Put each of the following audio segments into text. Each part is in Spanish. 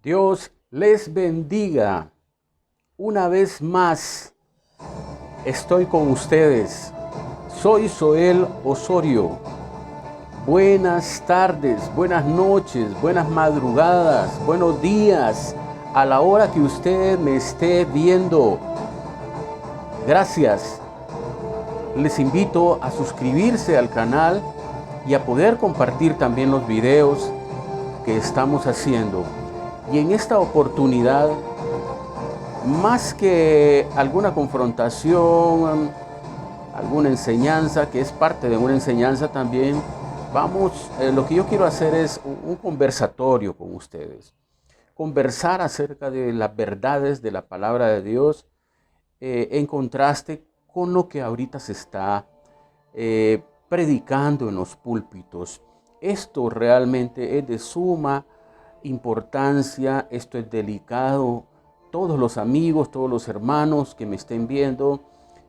Dios les bendiga. Una vez más estoy con ustedes. Soy Zoel Osorio. Buenas tardes, buenas noches, buenas madrugadas, buenos días a la hora que usted me esté viendo. Gracias. Les invito a suscribirse al canal y a poder compartir también los videos que estamos haciendo. Y en esta oportunidad, más que alguna confrontación, alguna enseñanza, que es parte de una enseñanza también, lo que yo quiero hacer es un conversatorio con ustedes. Conversar acerca de las verdades de la palabra de Dios en contraste con lo que ahorita se está predicando en los púlpitos. Esto realmente es de suma importancia, esto es delicado. Todos los amigos, todos los hermanos que me estén viendo,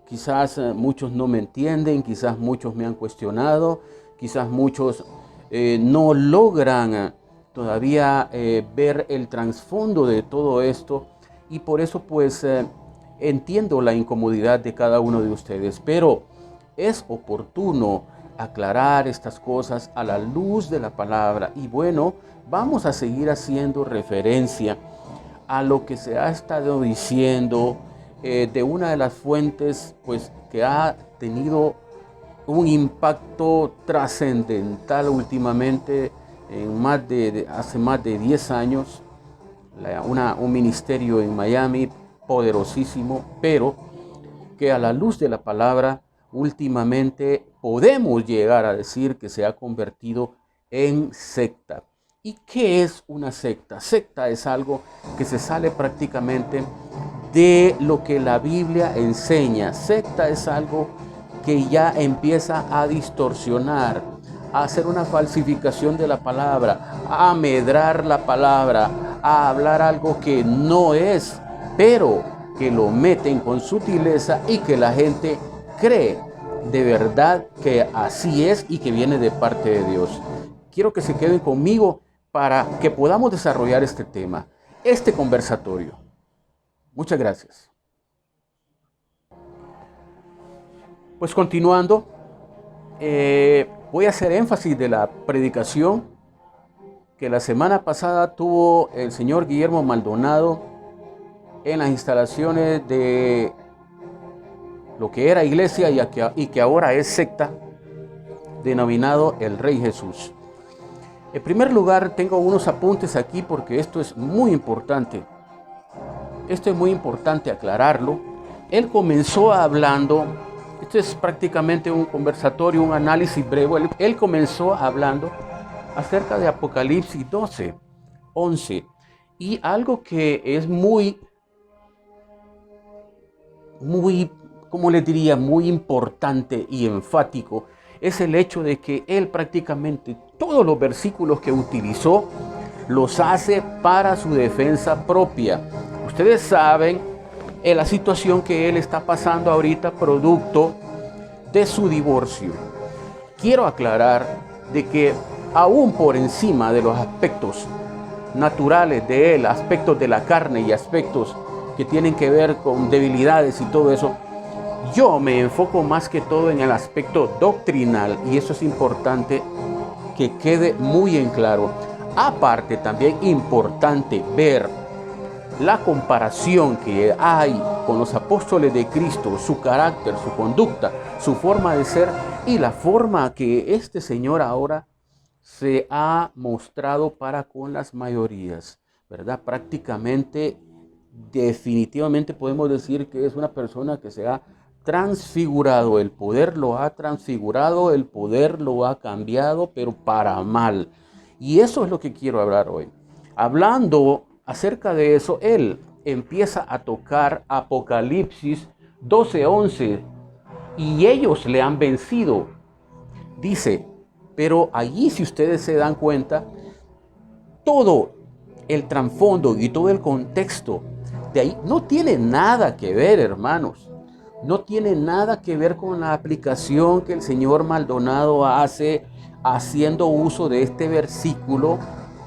quizás muchos no me entienden, quizás muchos me han cuestionado, quizás muchos no logran todavía ver el trasfondo de todo esto, y por eso pues entiendo la incomodidad de cada uno de ustedes, pero es oportuno aclarar estas cosas a la luz de la palabra. Y bueno, vamos a seguir haciendo referencia a lo que se ha estado diciendo de una de las fuentes pues que ha tenido un impacto trascendental últimamente hace más de 10 años, un ministerio en Miami poderosísimo, pero que a la luz de la palabra últimamente podemos llegar a decir que se ha convertido en secta. ¿Y qué es una secta? Secta es algo que se sale prácticamente de lo que la Biblia enseña. Secta es algo que ya empieza a distorsionar, a hacer una falsificación de la palabra, a amedrar la palabra, a hablar algo que no es, pero que lo meten con sutileza y que la gente cree de verdad que así es y que viene de parte de Dios. Quiero que se queden conmigo para que podamos desarrollar este tema, este conversatorio. Muchas gracias. Pues continuando, voy a hacer énfasis de la predicación que la semana pasada tuvo el señor Guillermo Maldonado en las instalaciones de lo que era iglesia y que ahora es secta, denominado el Rey Jesús. En primer lugar, tengo unos apuntes aquí porque esto es muy importante. Esto es muy importante aclararlo. Él comenzó hablando, esto es prácticamente un conversatorio, un análisis breve. Él comenzó hablando acerca de Apocalipsis 12, 11. Y algo que es muy, como les diría, muy importante y enfático, es el hecho de que él prácticamente todos los versículos que utilizó los hace para su defensa propia. Ustedes saben la situación que él está pasando ahorita producto de su divorcio. Quiero aclarar de que aún por encima de los aspectos naturales de él, aspectos de la carne y aspectos que tienen que ver con debilidades y todo eso, yo me enfoco más que todo en el aspecto doctrinal, y eso es importante que quede muy en claro. Aparte, también importante ver la comparación que hay con los apóstoles de Cristo, su carácter, su conducta, su forma de ser y la forma que este Señor ahora se ha mostrado para con las mayorías, ¿verdad? Prácticamente, definitivamente podemos decir que es una persona que se ha transfigurado. El poder lo ha transfigurado, el poder lo ha cambiado, pero para mal. Y eso es lo que quiero hablar hoy. Hablando acerca de eso, él empieza a tocar Apocalipsis 12:11 y ellos le han vencido. Dice, pero allí, si ustedes se dan cuenta, todo el trasfondo y todo el contexto de ahí no tiene nada que ver, hermanos. No tiene nada que ver con la aplicación que el señor Maldonado hace haciendo uso de este versículo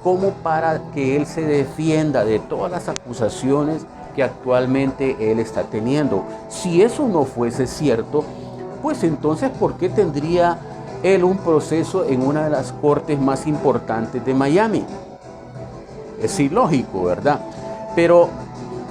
como para que él se defienda de todas las acusaciones que actualmente él está teniendo. Si eso no fuese cierto, pues entonces, ¿por qué tendría él un proceso en una de las cortes más importantes de Miami? Es ilógico, ¿verdad? Pero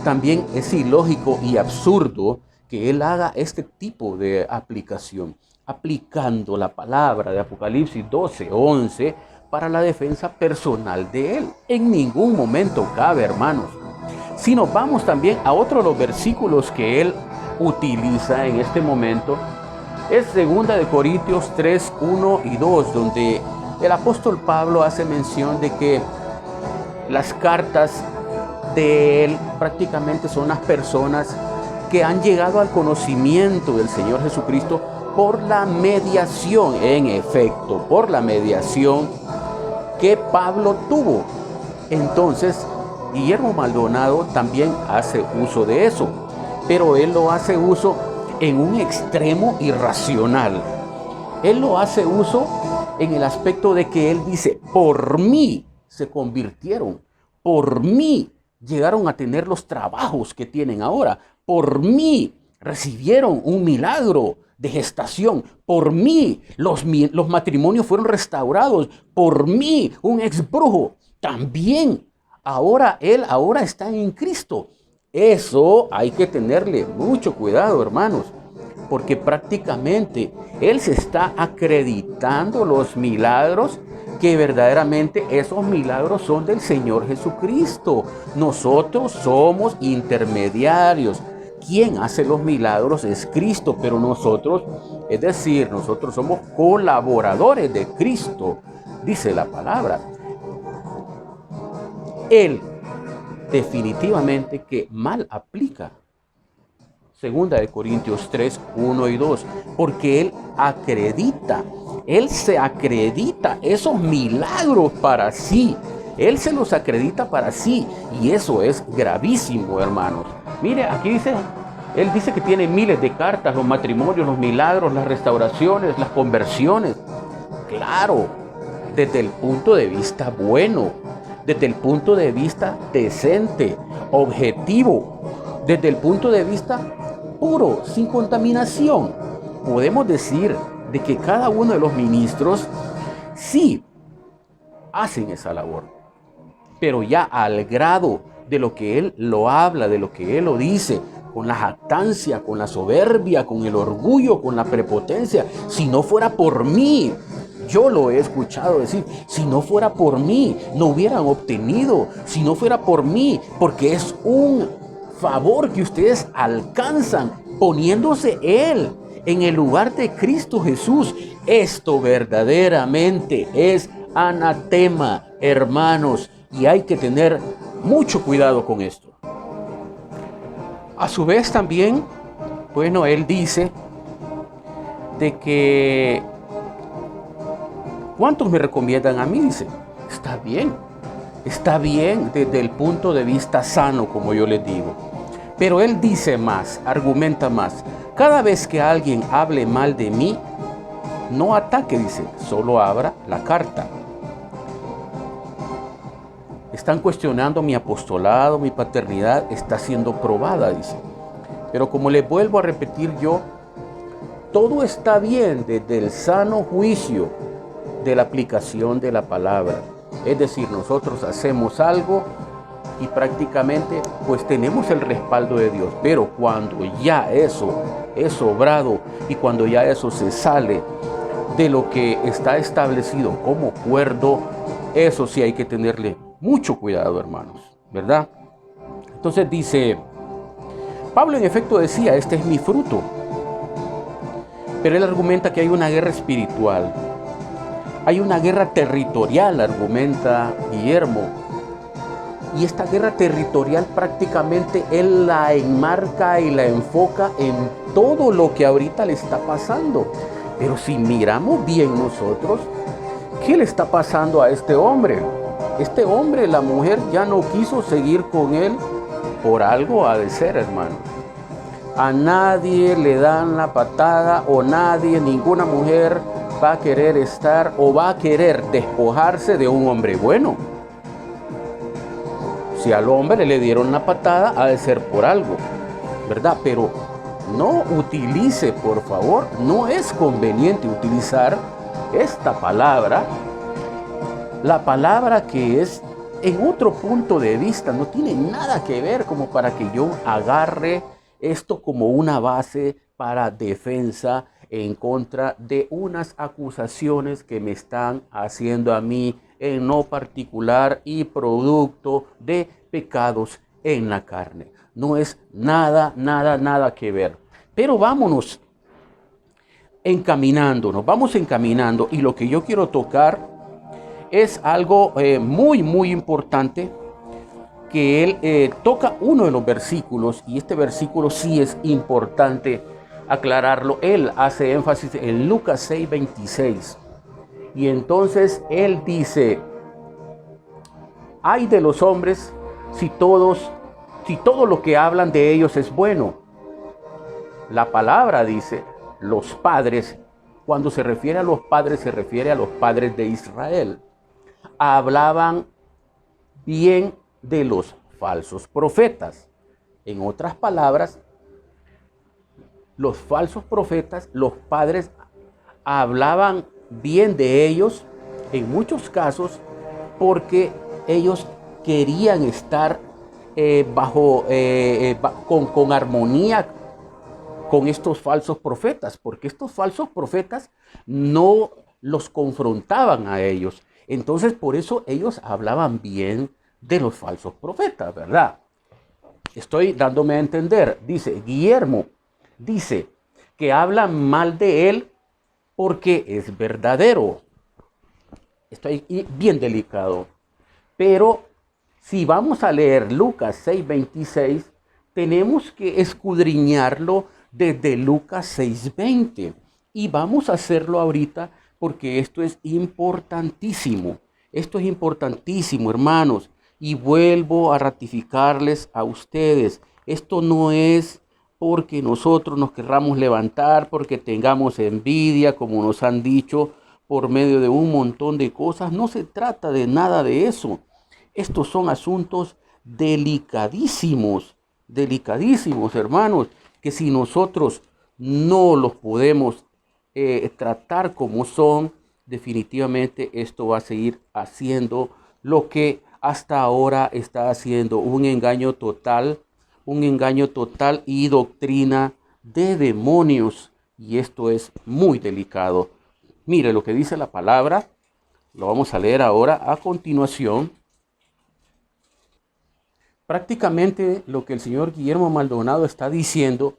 también es ilógico y absurdo que él haga este tipo de aplicación, aplicando la palabra de Apocalipsis 12:11 para la defensa personal de él. En ningún momento cabe, hermanos. Si nos vamos también a otro de los versículos que él utiliza en este momento, es 2 Corintios 3, 1 y 2, donde el apóstol Pablo hace mención de que las cartas de él prácticamente son las personas que han llegado al conocimiento del Señor Jesucristo por la mediación, en efecto, por la mediación que Pablo tuvo. Entonces, Guillermo Maldonado también hace uso de eso, pero él lo hace uso en un extremo irracional. Él lo hace uso en el aspecto de que él dice, por mí se convirtieron, por mí llegaron a tener los trabajos que tienen ahora, por mí recibieron un milagro de gestación, por mí los matrimonios fueron restaurados, por mí un exbrujo también. Él está en Cristo. Eso hay que tenerle mucho cuidado, hermanos, porque prácticamente él se está acreditando los milagros que verdaderamente esos milagros son del Señor Jesucristo. Nosotros somos intermediarios. Quien hace los milagros es Cristo, pero nosotros, es decir, nosotros somos colaboradores de Cristo, dice la palabra. Él definitivamente que mal aplica 2 Corintios 3, 1 y 2, porque él se acredita esos milagros para sí. Él se los acredita para sí, y eso es gravísimo, hermanos. Mire, aquí él dice que tiene miles de cartas, los matrimonios, los milagros, las restauraciones, las conversiones. Claro, desde el punto de vista bueno, desde el punto de vista decente, objetivo, desde el punto de vista puro, sin contaminación, podemos decir de que cada uno de los ministros sí hacen esa labor, pero ya al grado de lo que él lo habla, de lo que él lo dice, con la jactancia, con la soberbia, con el orgullo, con la prepotencia. Si no fuera por mí, yo lo he escuchado decir, si no fuera por mí, no hubieran obtenido, si no fuera por mí, porque es un favor que ustedes alcanzan poniéndose él en el lugar de Cristo Jesús. Esto verdaderamente es anatema, hermanos, y hay que tener mucho cuidado con esto. A su vez también, bueno, él dice de que ¿cuántos me recomiendan a mí? Dice, está bien desde el punto de vista sano, como yo les digo. Pero él dice más, argumenta más. Cada vez que alguien hable mal de mí, no ataque, dice, solo abra la carta. Están cuestionando mi apostolado, mi paternidad está siendo probada, dice. Pero como les vuelvo a repetir yo, todo está bien desde el sano juicio de la aplicación de la palabra. Es decir, nosotros hacemos algo y prácticamente pues tenemos el respaldo de Dios. Pero cuando ya eso es sobrado y cuando ya eso se sale de lo que está establecido como acuerdo, eso sí hay que tenerle mucho cuidado, hermanos, ¿verdad? Entonces dice, Pablo en efecto decía, este es mi fruto. Pero él argumenta que hay una guerra espiritual. Hay una guerra territorial, argumenta Guillermo. Y esta guerra territorial prácticamente él la enmarca y la enfoca en todo lo que ahorita le está pasando. Pero si miramos bien nosotros, ¿qué le está pasando a este hombre? Este hombre, la mujer ya no quiso seguir con él, por algo ha de ser, hermano. A nadie le dan la patada o ninguna mujer va a querer estar o va a querer despojarse de un hombre bueno. Si al hombre le dieron una patada, ha de ser por algo, ¿verdad? Pero no utilice, por favor, no es conveniente utilizar esta palabra, la palabra que es en otro punto de vista, no tiene nada que ver como para que yo agarre esto como una base para defensa en contra de unas acusaciones que me están haciendo a mí en lo particular y producto de pecados en la carne. No es nada que ver. Pero vámonos encaminándonos, vamos encaminando, y lo que yo quiero tocar es algo muy importante, que él toca uno de los versículos, y este versículo sí es importante aclararlo. Él hace énfasis en Lucas 6:26, y entonces él dice: ay de los hombres si todo lo que hablan de ellos es bueno. La palabra dice los padres. Cuando se refiere a los padres, se refiere a los padres de Israel. Hablaban bien de los falsos profetas. En otras palabras, los falsos profetas, los padres hablaban bien de ellos en muchos casos porque ellos querían estar con armonía con estos falsos profetas, porque estos falsos profetas no los confrontaban a ellos. Entonces, por eso ellos hablaban bien de los falsos profetas, ¿verdad? Estoy dándome a entender. Dice, Guillermo dice que hablan mal de él porque es verdadero. Estoy bien delicado. Pero si vamos a leer Lucas 6:26, tenemos que escudriñarlo desde Lucas 6:20. Y vamos a hacerlo ahorita porque esto es importantísimo. Esto es importantísimo, hermanos. Y vuelvo a ratificarles a ustedes. Esto no es porque nosotros nos querramos levantar, porque tengamos envidia, como nos han dicho, por medio de un montón de cosas. No se trata de nada de eso. Estos son asuntos delicadísimos, hermanos, que si nosotros no los podemos tratar como son, definitivamente esto va a seguir haciendo lo que hasta ahora está haciendo, un engaño total y doctrina de demonios. Y esto es muy delicado. Mire lo que dice la palabra, lo vamos a leer ahora a continuación. Prácticamente lo que el señor Guillermo Maldonado está diciendo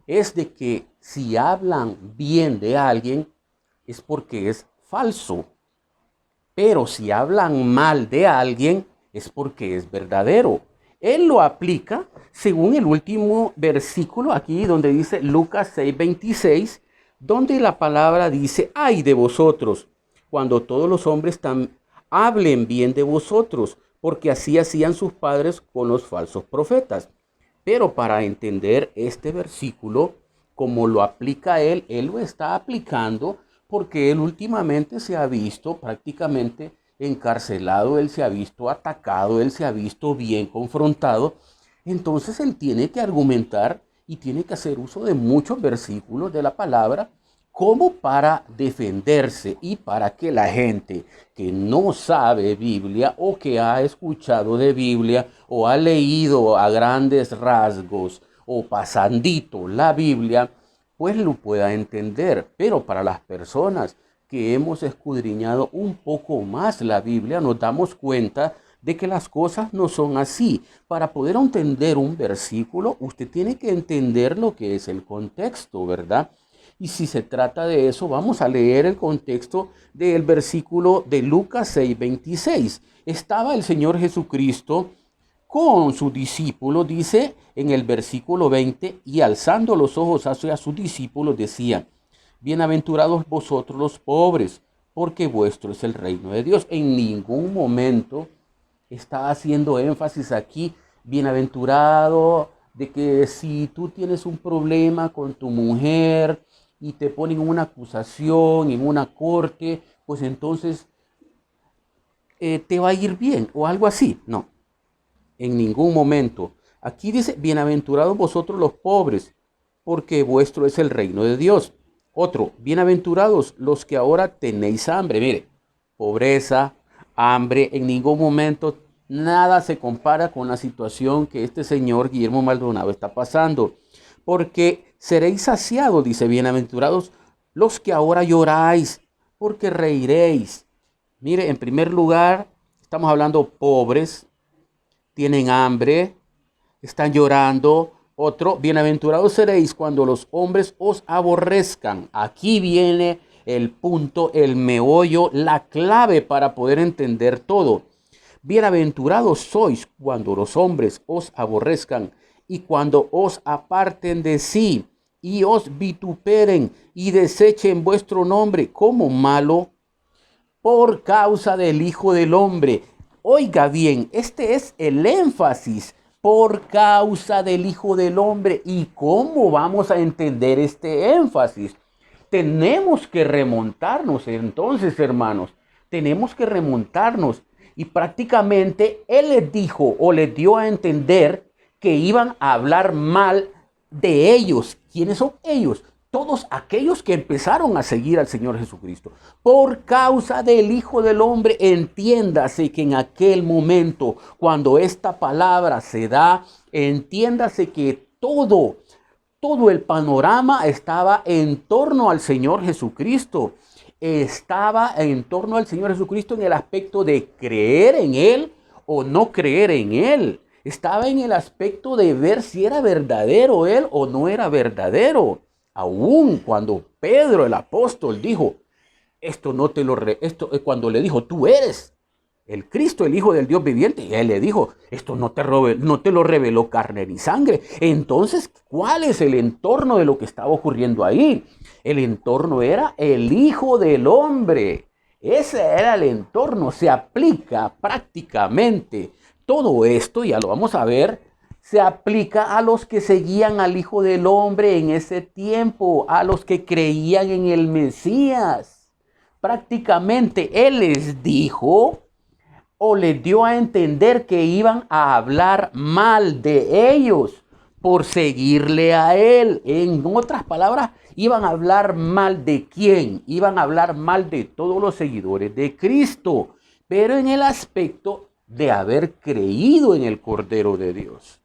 es de que si hablan bien de alguien es porque es falso. Pero si hablan mal de alguien es porque es verdadero. Él lo aplica según el último versículo aquí donde dice Lucas 6:26, donde la palabra dice: ay de vosotros, cuando todos los hombres hablen bien de vosotros, porque así hacían sus padres con los falsos profetas. Pero para entender este versículo, como lo aplica él lo está aplicando porque él últimamente se ha visto prácticamente encarcelado, él se ha visto atacado, él se ha visto bien confrontado. Entonces él tiene que argumentar y tiene que hacer uso de muchos versículos de la palabra como para defenderse y para que la gente que no sabe Biblia o que ha escuchado de Biblia o ha leído a grandes rasgos o pasandito la Biblia, pues lo pueda entender. Pero para las personas que hemos escudriñado un poco más la Biblia, nos damos cuenta de que las cosas no son así. Para poder entender un versículo, usted tiene que entender lo que es el contexto, ¿verdad? Y si se trata de eso, vamos a leer el contexto del versículo de Lucas 6:26. Estaba el Señor Jesucristo con sus discípulos, dice en el versículo 20, y alzando los ojos hacia sus discípulos decía: bienaventurados vosotros los pobres, porque vuestro es el reino de Dios. En ningún momento está haciendo énfasis aquí, bienaventurado, de que si tú tienes un problema con tu mujer y te ponen una acusación en una corte, pues entonces te va a ir bien o algo así. No. en ningún momento. Aquí dice, bienaventurados vosotros los pobres, porque vuestro es el reino de Dios. Otro, bienaventurados los que ahora tenéis hambre. Mire, pobreza, hambre, en ningún momento nada se compara con la situación que este señor Guillermo Maldonado está pasando. Porque seréis saciados, dice, bienaventurados los que ahora lloráis, porque reiréis. Mire, en primer lugar, estamos hablando pobres, tienen hambre, están llorando. Otro, bienaventurados seréis cuando los hombres os aborrezcan. Aquí viene el punto, el meollo, la clave para poder entender todo. Bienaventurados sois cuando los hombres os aborrezcan y cuando os aparten de sí y os vituperen y desechen vuestro nombre como malo por causa del Hijo del Hombre. Oiga bien, este es el énfasis, por causa del Hijo del Hombre. ¿Y cómo vamos a entender este énfasis? Tenemos que remontarnos entonces, hermanos, tenemos que remontarnos. Y prácticamente Él les dijo o les dio a entender que iban a hablar mal de ellos. ¿Quiénes son ellos? Todos aquellos que empezaron a seguir al Señor Jesucristo. Por causa del Hijo del Hombre, entiéndase que en aquel momento, cuando esta palabra se da, entiéndase que todo el panorama estaba en torno al Señor Jesucristo. Estaba en torno al Señor Jesucristo en el aspecto de creer en Él o no creer en Él. Estaba en el aspecto de ver si era verdadero Él o no era verdadero. Aún cuando Pedro, el apóstol, dijo, cuando le dijo, tú eres el Cristo, el Hijo del Dios viviente, y Él le dijo, esto no te lo reveló carne ni sangre. Entonces, ¿cuál es el entorno de lo que estaba ocurriendo ahí? El entorno era el Hijo del Hombre. Ese era el entorno. Se aplica prácticamente todo esto, ya lo vamos a ver, se aplica a los que seguían al Hijo del Hombre en ese tiempo, a los que creían en el Mesías. Prácticamente Él les dijo o les dio a entender que iban a hablar mal de ellos por seguirle a Él. En otras palabras, iban a hablar mal de quién, iban a hablar mal de todos los seguidores de Cristo, pero en el aspecto de haber creído en el Cordero de Dios.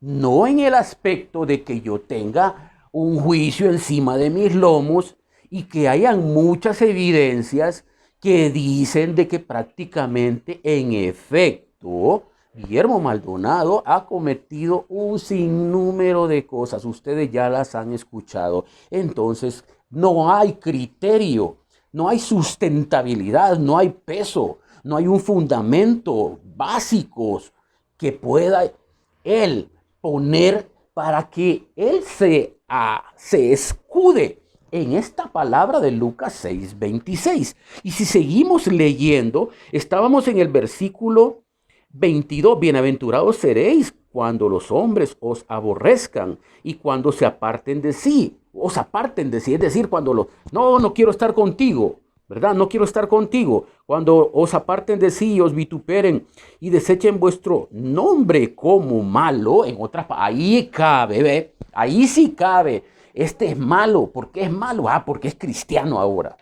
No en el aspecto de que yo tenga un juicio encima de mis lomos y que hayan muchas evidencias que dicen de que prácticamente en efecto Guillermo Maldonado ha cometido un sinnúmero de cosas. Ustedes ya las han escuchado. Entonces no hay criterio, no hay sustentabilidad, no hay peso, no hay un fundamento básico que pueda él poner para que él se escude en esta palabra de Lucas 6:26. Y si seguimos leyendo, estábamos en el versículo 22. Bienaventurados seréis cuando los hombres os aborrezcan y cuando se aparten de sí. Os aparten de sí, es decir, cuando no quiero estar contigo, ¿verdad? No quiero estar contigo. Cuando os aparten de sí y os vituperen y desechen vuestro nombre como malo, en otras, ahí cabe, ¿ve? Ahí sí cabe. Este es malo. ¿Por qué es malo? Porque es cristiano ahora.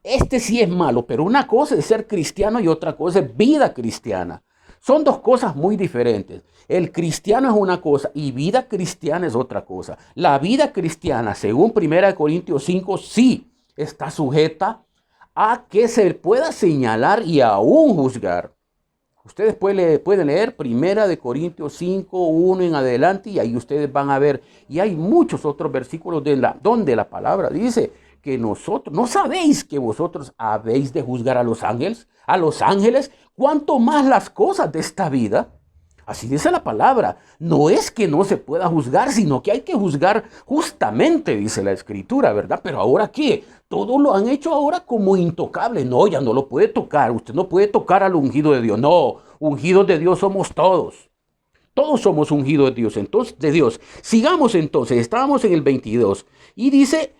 Este sí es malo, pero una cosa es ser cristiano y otra cosa es vida cristiana. Son dos cosas muy diferentes. El cristiano es una cosa y vida cristiana es otra cosa. La vida cristiana, según 1 Corintios 5, sí está sujeta a que se pueda señalar y aún juzgar. Ustedes pueden leer 1 Corintios 5, 1 en adelante y ahí ustedes van a ver. Y hay muchos otros versículos donde la palabra dice que nosotros, ¿no sabéis que vosotros habéis de juzgar a los ángeles? A los ángeles, cuanto más las cosas de esta vida. Así dice la palabra. No es que no se pueda juzgar, sino que hay que juzgar justamente, dice la Escritura, ¿verdad? Pero ahora, ¿qué? Todo lo han hecho ahora como intocable. No, ya no lo puede tocar. Usted no puede tocar al ungido de Dios. No, ungidos de Dios somos todos. Todos somos ungidos de Dios. Entonces, de Dios. Sigamos entonces. Estábamos en el 22. Y dice,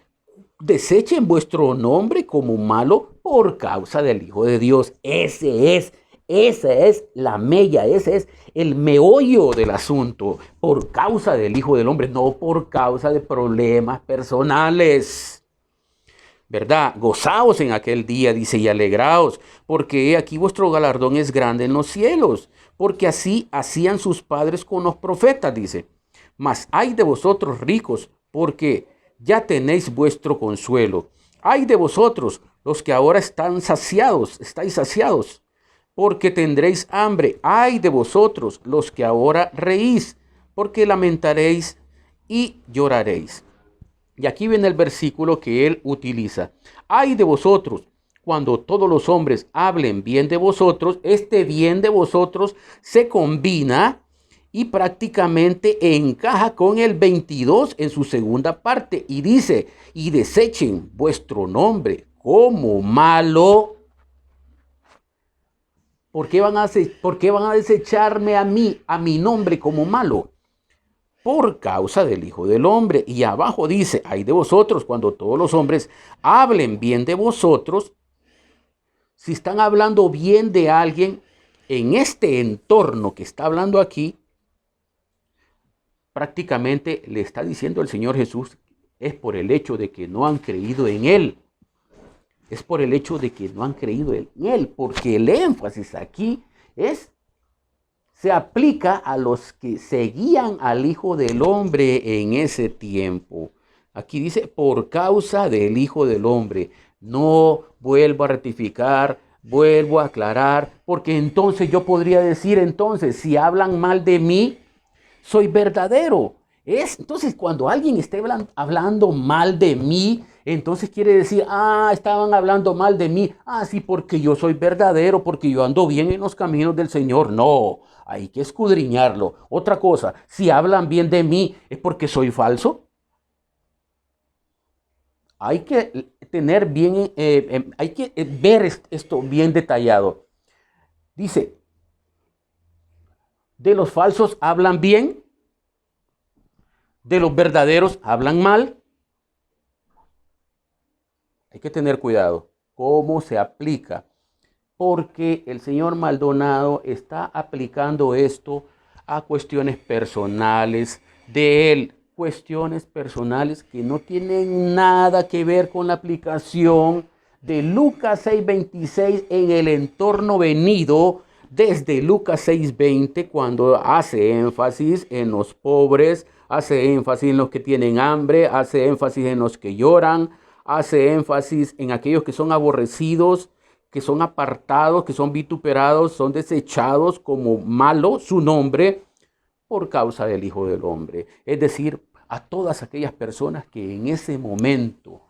desechen vuestro nombre como malo por causa del Hijo de Dios. Ese es Esa es la mella, ese es el meollo del asunto, por causa del Hijo del Hombre, no por causa de problemas personales. ¿Verdad? Gozaos en aquel día, dice, y alegraos, porque he aquí vuestro galardón es grande en los cielos, porque así hacían sus padres con los profetas, dice. Mas ay de vosotros ricos, porque ya tenéis vuestro consuelo. Ay de vosotros, los que ahora están saciados, estáis saciados, porque tendréis hambre. Ay de vosotros, los que ahora reís, porque lamentaréis y lloraréis. Y aquí viene el versículo que él utiliza. Ay de vosotros, cuando todos los hombres hablen bien de vosotros, este bien de vosotros se combina y prácticamente encaja con el 22 en su segunda parte y dice, y desechen vuestro nombre como malo. ¿Por qué van a desecharme a mí, a mi nombre como malo? Por causa del Hijo del Hombre. Y abajo dice, ay de vosotros, cuando todos los hombres hablen bien de vosotros, si están hablando bien de alguien en este entorno que está hablando aquí, prácticamente le está diciendo el Señor Jesús, es por el hecho de que no han creído en Él. Es por el hecho de que no han creído en Él, porque el énfasis aquí se aplica a los que seguían al Hijo del Hombre en ese tiempo. Aquí dice, por causa del Hijo del Hombre. No vuelvo a rectificar, vuelvo a aclarar, porque entonces yo podría decir, entonces, si hablan mal de mí, soy verdadero. Entonces, cuando alguien esté hablando mal de mí, entonces quiere decir, estaban hablando mal de mí. Sí, porque yo soy verdadero, porque yo ando bien en los caminos del Señor. No, hay que escudriñarlo. Otra cosa, si hablan bien de mí, ¿es porque soy falso? Hay que tener bien, hay que ver esto bien detallado. Dice, de los falsos hablan bien, de los verdaderos hablan mal. Hay que tener cuidado cómo se aplica, porque el señor Maldonado está aplicando esto a cuestiones personales de él, cuestiones personales que no tienen nada que ver con la aplicación de Lucas 6:26 en el entorno venido desde Lucas 6:20, cuando hace énfasis en los pobres, hace énfasis en los que tienen hambre, hace énfasis en los que lloran, hace énfasis en aquellos que son aborrecidos, que son apartados, que son vituperados, son desechados como malo su nombre por causa del Hijo del Hombre. Es decir, a todas aquellas personas que en ese momento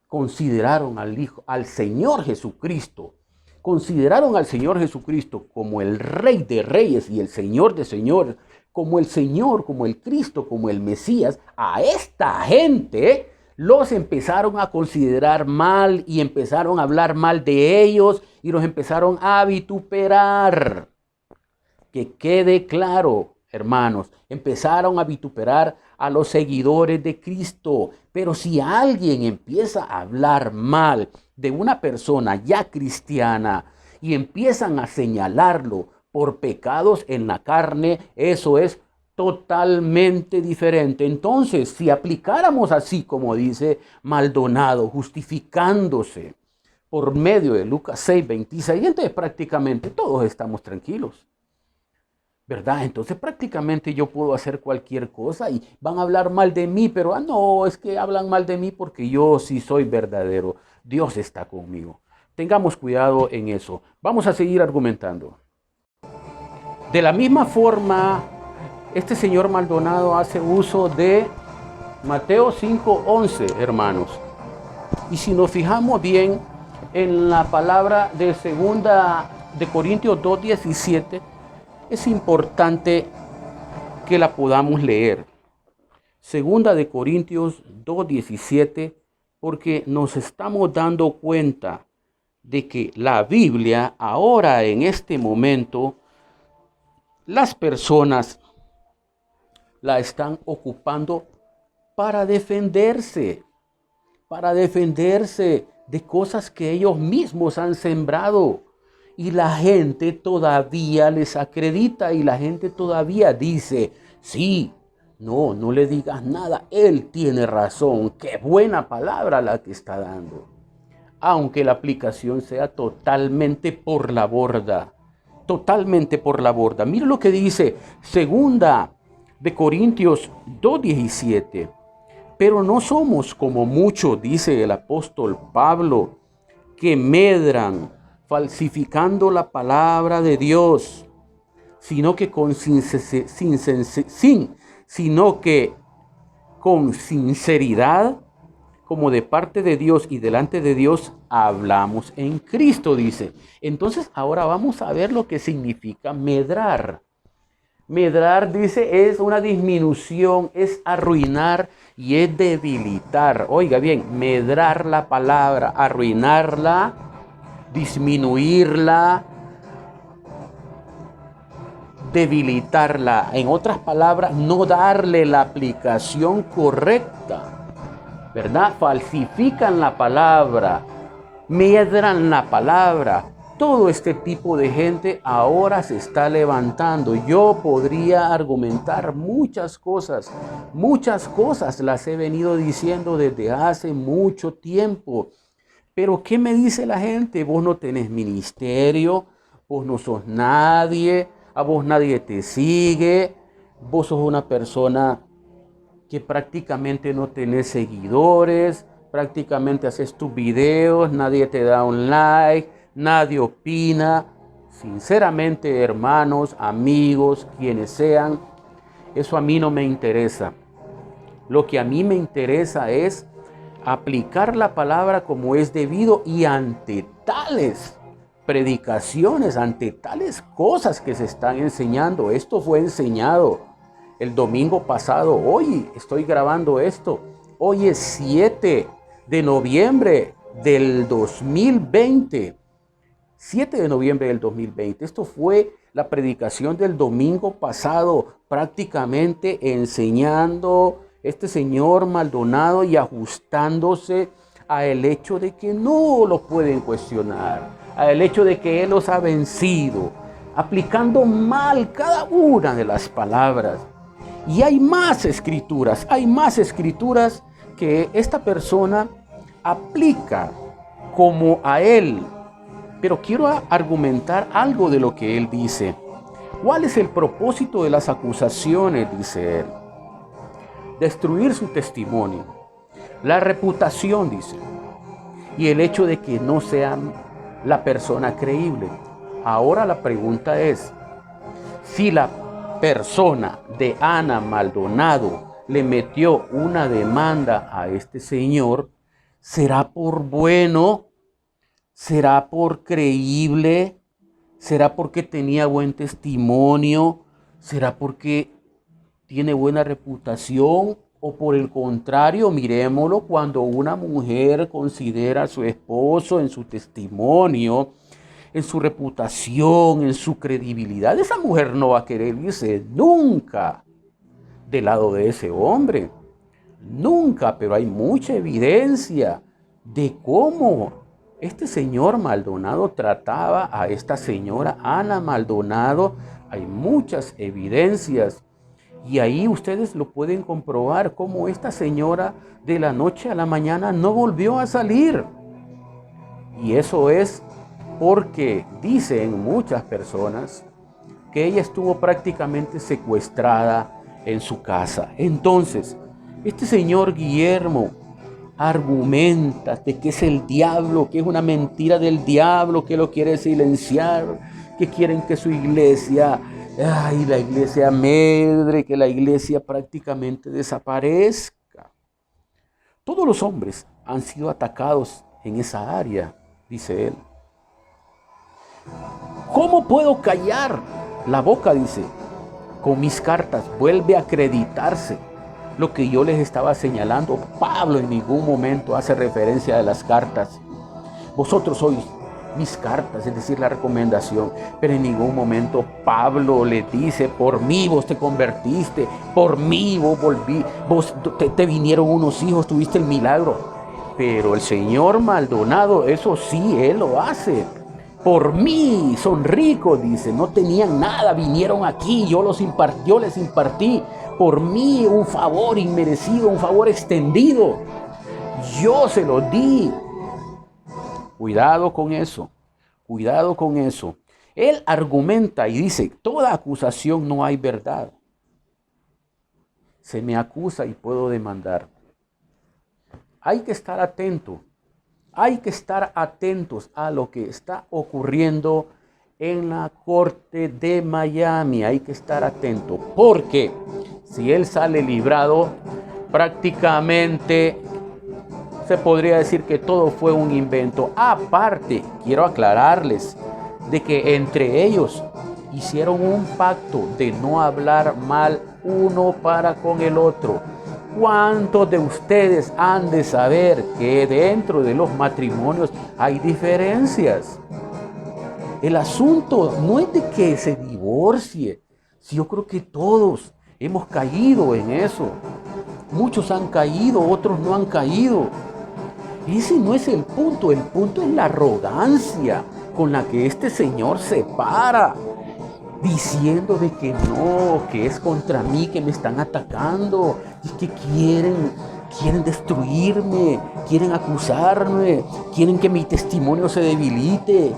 consideraron al Señor Jesucristo, consideraron al Señor Jesucristo como el Rey de Reyes y el Señor de Señores, como el Señor, como el Cristo, como el Mesías. A esta gente los empezaron a considerar mal y empezaron a hablar mal de ellos y los empezaron a vituperar. Que quede claro, hermanos, empezaron a vituperar a los seguidores de Cristo. Pero si alguien empieza a hablar mal de una persona ya cristiana y empiezan a señalarlo por pecados en la carne, eso es totalmente diferente. Entonces, si aplicáramos así como dice Maldonado, justificándose por medio de Lucas 6:26, entonces prácticamente todos estamos tranquilos, ¿verdad? Entonces prácticamente yo puedo hacer cualquier cosa y van a hablar mal de mí, pero no, es que hablan mal de mí porque yo sí soy verdadero. Dios está conmigo. Tengamos cuidado en eso. Vamos a seguir argumentando. De la misma forma, este señor Maldonado hace uso de Mateo 5:11, hermanos. Y si nos fijamos bien en la palabra de segunda de Corintios 2:17, es importante que la podamos leer. Segunda de Corintios 2:17, porque nos estamos dando cuenta de que la Biblia ahora en este momento las personas la están ocupando para defenderse de cosas que ellos mismos han sembrado. Y la gente todavía les acredita y la gente todavía dice, sí, no le digas nada, él tiene razón, qué buena palabra la que está dando. Aunque la aplicación sea totalmente por la borda, totalmente por la borda. Mira lo que dice Segunda de Corintios 2:17. Pero no somos como muchos, dice el apóstol Pablo, que medran falsificando la palabra de Dios, sino que con sinceridad, como de parte de Dios y delante de Dios, hablamos en Cristo, dice. Entonces ahora vamos a ver lo que significa medrar. Medrar, dice, es una disminución, es arruinar y es debilitar. Oiga bien, medrar la palabra, arruinarla, disminuirla, debilitarla. En otras palabras, no darle la aplicación correcta, ¿verdad? Falsifican la palabra, medran la palabra. Todo este tipo de gente ahora se está levantando. Yo podría argumentar muchas cosas las he venido diciendo desde hace mucho tiempo. Pero ¿qué me dice la gente? Vos no tenés ministerio, vos no sos nadie, a vos nadie te sigue, vos sos una persona que prácticamente no tenés seguidores, prácticamente haces tus videos, nadie te da un like, nadie opina. Sinceramente, hermanos, amigos, quienes sean, eso a mí no me interesa. Lo que a mí me interesa es aplicar la palabra como es debido y ante tales predicaciones, ante tales cosas que se están enseñando. Esto fue enseñado el domingo pasado. Hoy estoy grabando esto. Hoy es 7 de noviembre del 2020. 7 de noviembre del 2020. Esto fue la predicación del domingo pasado, prácticamente enseñando este señor Maldonado y ajustándose al hecho de que no lo pueden cuestionar, al hecho de que él los ha vencido, aplicando mal cada una de las palabras. Y hay más escrituras que esta persona aplica como a él. Pero quiero argumentar algo de lo que él dice. ¿Cuál es el propósito de las acusaciones? Dice él. Destruir su testimonio, la reputación, dice, y el hecho de que no sean la persona creíble. Ahora la pregunta es, si la persona de Ana Maldonado le metió una demanda a este señor, ¿será por bueno? ¿Será por creíble? ¿Será porque tenía buen testimonio? ¿Será porque tiene buena reputación? O por el contrario, miremoslo, cuando una mujer considera a su esposo en su testimonio, en su reputación, en su credibilidad, esa mujer no va a querer irse nunca del lado de ese hombre. Nunca, pero hay mucha evidencia de cómo este señor Maldonado trataba a esta señora Ana Maldonado. Hay muchas evidencias y ahí ustedes lo pueden comprobar, cómo esta señora de la noche a la mañana no volvió a salir. Y eso es porque dicen muchas personas que ella estuvo prácticamente secuestrada en su casa. Entonces, este señor Guillermo argumenta de que es el diablo, que es una mentira del diablo, que lo quiere silenciar, que quieren que su iglesia, la iglesia medre, que la iglesia prácticamente desaparezca. Todos los hombres han sido atacados en esa área, dice él. ¿Cómo puedo callar la boca? Dice, con mis cartas vuelve a acreditarse lo que yo les estaba señalando. Pablo en ningún momento hace referencia a las cartas. Vosotros sois mis cartas, es decir, la recomendación, pero en ningún momento Pablo le dice, por mí vos te convertiste, por mí vos volví, te vinieron unos hijos, tuviste el milagro. Pero el señor Maldonado, eso sí, él lo hace. Por mí son ricos, dice, no tenían nada, vinieron aquí, yo les impartí por mí un favor inmerecido, un favor extendido. Yo se lo di. Cuidado con eso, cuidado con eso. Él argumenta y dice, toda acusación no hay verdad. Se me acusa y puedo demandar. Hay que estar atento. Hay que estar atentos a lo que está ocurriendo en la corte de Miami. Hay que estar atento porque si él sale librado, prácticamente se podría decir que todo fue un invento. Aparte, quiero aclararles de que entre ellos hicieron un pacto de no hablar mal uno para con el otro. ¿Cuántos de ustedes han de saber que dentro de los matrimonios hay diferencias? El asunto no es de que se divorcie. Si yo creo que todos hemos caído en eso. Muchos han caído, otros no han caído. Ese no es el punto es la arrogancia con la que este señor se para, diciendo de que no, que es contra mí, que me están atacando, y que quieren destruirme, quieren acusarme, quieren que mi testimonio se debilite,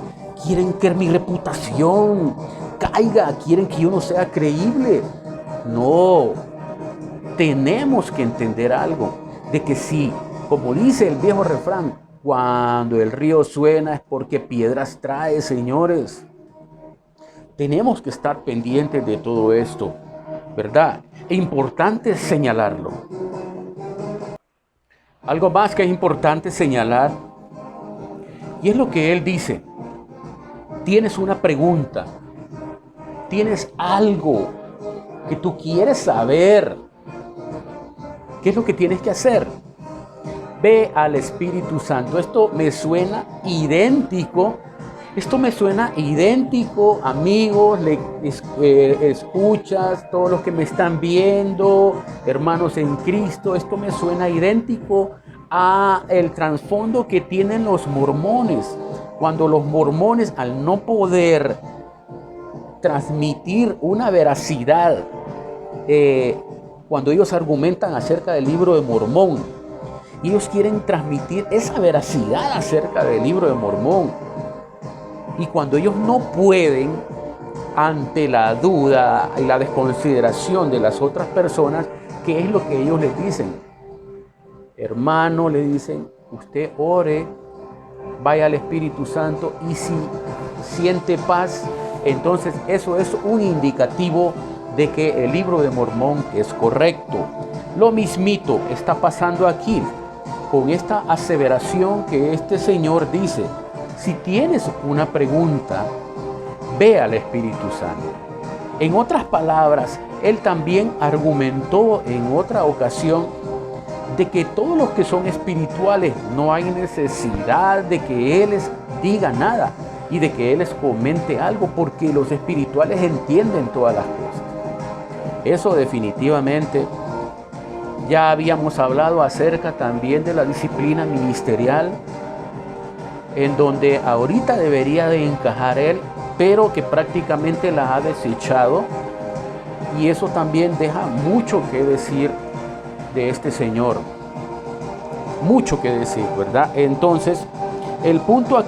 quieren que mi reputación caiga, quieren que yo no sea creíble. No, tenemos que entender algo, de que sí, como dice el viejo refrán, cuando el río suena es porque piedras trae, señores. Tenemos que estar pendientes de todo esto, ¿verdad? Es importante señalarlo. Algo más que es importante señalar, y es lo que él dice. Tienes una pregunta, tienes algo que tú quieres saber. ¿Qué es lo que tienes que hacer? Ve al Espíritu Santo. Esto me suena idéntico. Amigos, escuchas, todos los que me están viendo, hermanos en Cristo. Esto me suena idéntico a el trasfondo que tienen los mormones. Cuando los mormones, al no poder transmitir una veracidad, cuando ellos argumentan acerca del libro de Mormón, ellos quieren transmitir esa veracidad acerca del libro de Mormón. Y cuando ellos no pueden, ante la duda y la desconsideración de las otras personas, ¿qué es lo que ellos les dicen? Hermano, le dicen, usted ore, vaya al Espíritu Santo, y si siente paz, entonces eso es un indicativo de que el libro de Mormón es correcto. Lo mismito está pasando aquí con esta aseveración que este señor dice. Si tienes una pregunta, ve al Espíritu Santo. En otras palabras, él también argumentó en otra ocasión de que todos los que son espirituales no hay necesidad de que él les diga nada y de que él les comente algo, porque los espirituales entienden todas las cosas. Eso definitivamente. Ya habíamos hablado acerca también de la disciplina ministerial, en donde ahorita debería de encajar él, pero que prácticamente la ha desechado, y eso también deja mucho que decir de este señor, mucho que decir, ¿verdad? Entonces, el punto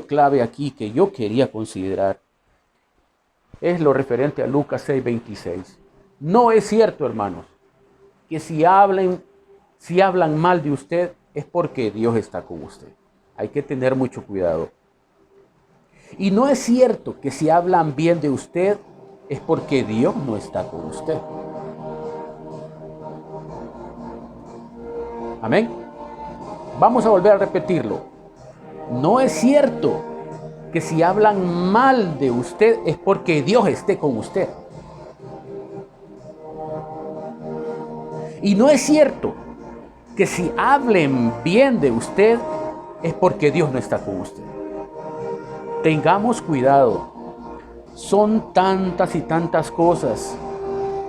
clave aquí que yo quería considerar es lo referente a Lucas 6:26. No es cierto, hermanos, que si hablan mal de usted, es porque Dios está con usted. Hay que tener mucho cuidado. Y no es cierto que si hablan bien de usted, es porque Dios no está con usted. Amén. Vamos a volver a repetirlo. No es cierto que si hablan mal de usted, es porque Dios esté con usted. Y no es cierto que si hablen bien de usted, es porque Dios no está con usted. Tengamos cuidado. Son tantas y tantas cosas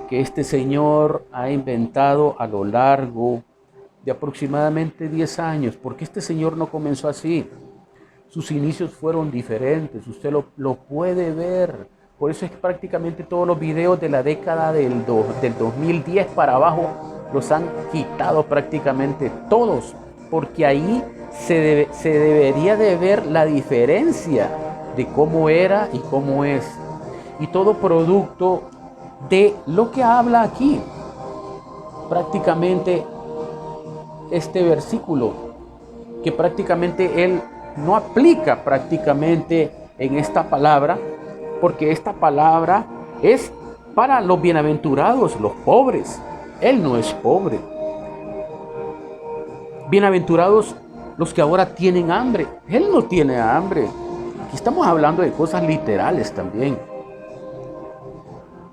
que este señor ha inventado a lo largo de aproximadamente 10 años. ¿Por qué este señor no comenzó así? sus inicios fueron diferentes, usted lo puede ver. Por eso es que prácticamente todos los videos de la década del 2010 para abajo los han quitado prácticamente todos, porque ahí se debería de ver la diferencia de cómo era y cómo es. Y todo producto de lo que habla aquí. Prácticamente este versículo, que prácticamente él no aplica prácticamente en esta palabra, porque esta palabra es para los bienaventurados, los pobres. Él no es pobre. Bienaventurados los que ahora tienen hambre. Él no tiene hambre. Aquí estamos hablando de cosas literales también.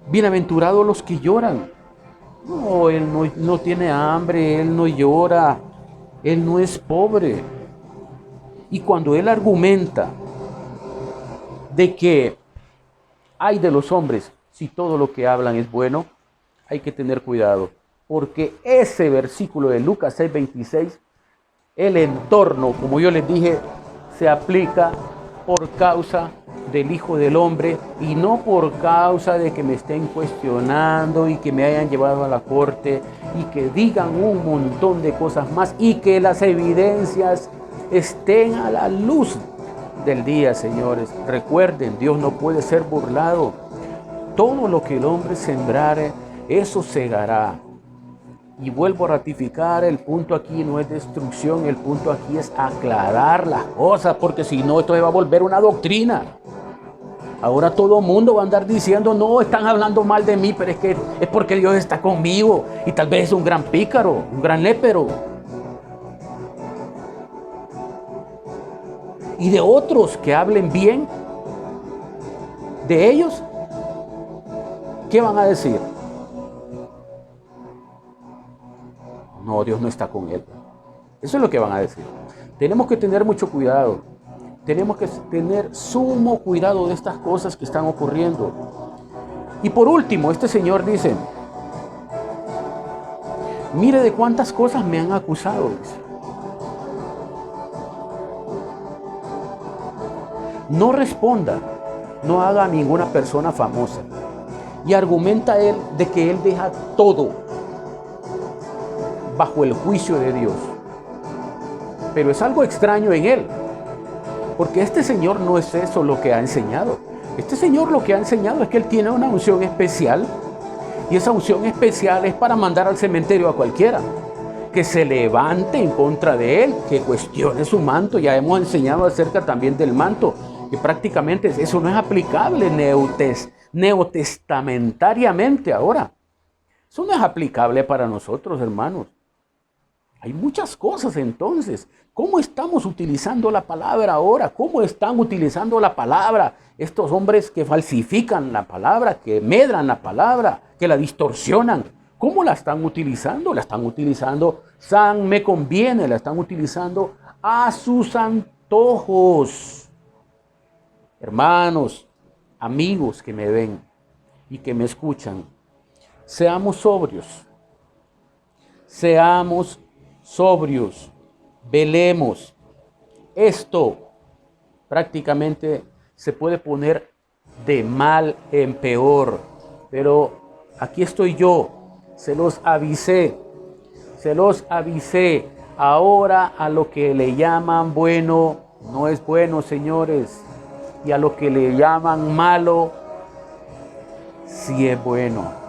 Bienaventurados los que lloran. No, él no tiene hambre, él no llora, él no es pobre. Y cuando él argumenta de que hay de los hombres, si todo lo que hablan es bueno, hay que tener cuidado. Porque ese versículo de Lucas 6:26, el entorno, como yo les dije, se aplica por causa del Hijo del Hombre y no por causa de que me estén cuestionando y que me hayan llevado a la corte y que digan un montón de cosas más y que las evidencias estén a la luz del día, señores. Recuerden, Dios no puede ser burlado. Todo lo que el hombre sembrare, eso segará. Y vuelvo a ratificar, el punto aquí no es destrucción, el punto aquí es aclarar las cosas, porque si no, esto se va a volver una doctrina. Ahora todo el mundo va a andar diciendo, no, están hablando mal de mí, pero es que es porque Dios está conmigo. Y tal vez es un gran pícaro, un gran lépero. Y de otros que hablen bien de ellos, ¿qué van a decir? No, Dios no está con él. Eso es lo que van a decir. Tenemos que tener mucho cuidado. Tenemos que tener sumo cuidado de estas cosas que están ocurriendo. Y por último, este señor dice, mire de cuántas cosas me han acusado. Dice. No responda, no haga a ninguna persona famosa. Y argumenta él de que él deja todo bajo el juicio de Dios. Pero es algo extraño en él, porque este señor no es eso lo que ha enseñado. Este señor lo que ha enseñado es que él tiene una unción especial, y esa unción especial es para mandar al cementerio a cualquiera que se levante en contra de él, que cuestione su manto. Ya hemos enseñado acerca también del manto, que prácticamente eso no es aplicable neotestamentariamente ahora. Eso no es aplicable para nosotros, hermanos. Hay muchas cosas entonces. ¿Cómo estamos utilizando la palabra ahora? ¿Cómo están utilizando la palabra estos hombres que falsifican la palabra, que medran la palabra, que la distorsionan? ¿Cómo la están utilizando? La están utilizando, San me conviene, la están utilizando a sus antojos. Hermanos, amigos que me ven y que me escuchan, seamos sobrios. Seamos sobrios, velemos. Esto prácticamente se puede poner de mal en peor, pero aquí estoy yo, se los avisé. Ahora a lo que le llaman bueno, no es bueno, señores, y a lo que le llaman malo, sí es bueno.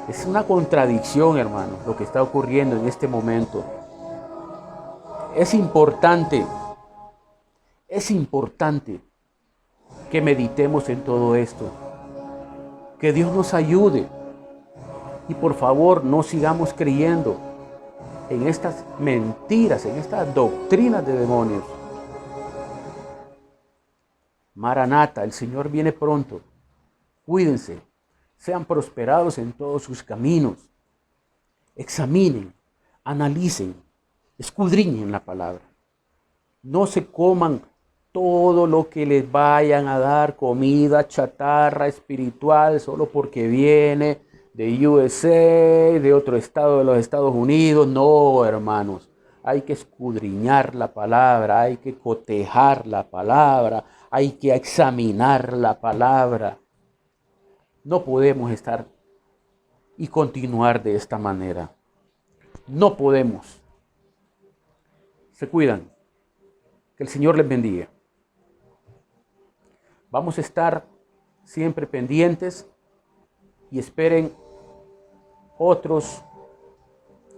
Es una contradicción, hermano, lo que está ocurriendo en este momento. Es importante que meditemos en todo esto. Que Dios nos ayude. Y por favor, no sigamos creyendo en estas mentiras, en estas doctrinas de demonios. Maranata, el Señor viene pronto. Cuídense. Sean prosperados en todos sus caminos. Examinen, analicen, escudriñen la palabra. No se coman todo lo que les vayan a dar, comida chatarra espiritual, solo porque viene de USA, de otro estado de los Estados Unidos. No, hermanos. hay que escudriñar la palabra, hay que cotejar la palabra, hay que examinar la palabra. No podemos estar y continuar de esta manera. No podemos. Se cuidan. Que el Señor les bendiga. Vamos a estar siempre pendientes y esperen otros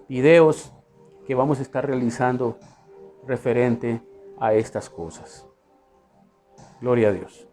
videos que vamos a estar realizando referente a estas cosas. Gloria a Dios.